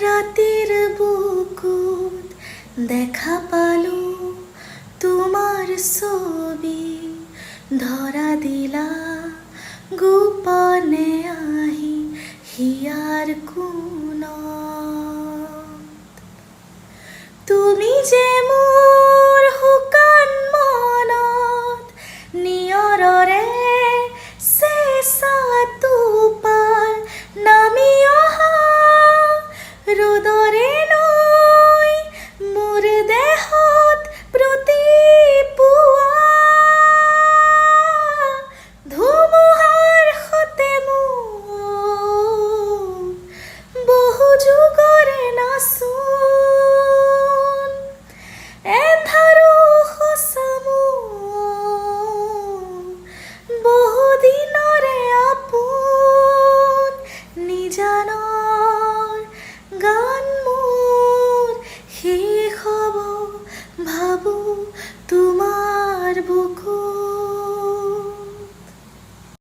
রাতের বুকুত দেখা পালো তোমার ছবি ধরা দিলা গোপনে আহি হিয়ার কোণত তুমি যে মোৰ শুকান মনত নিয়ৰৰে চেঁচা টোপাল নামি অহা ৰ'দৰে নৈ মোৰ দেহত প্ৰতিপুৱা ধুমুহাৰ সতে মোৰ বহু যুগৰে নাচোন এন্ধাৰো সঁচা মোৰ বহুদিনৰে আপোন নিজানৰ গান মোৰ শেষ হ'ব ভাবোঁ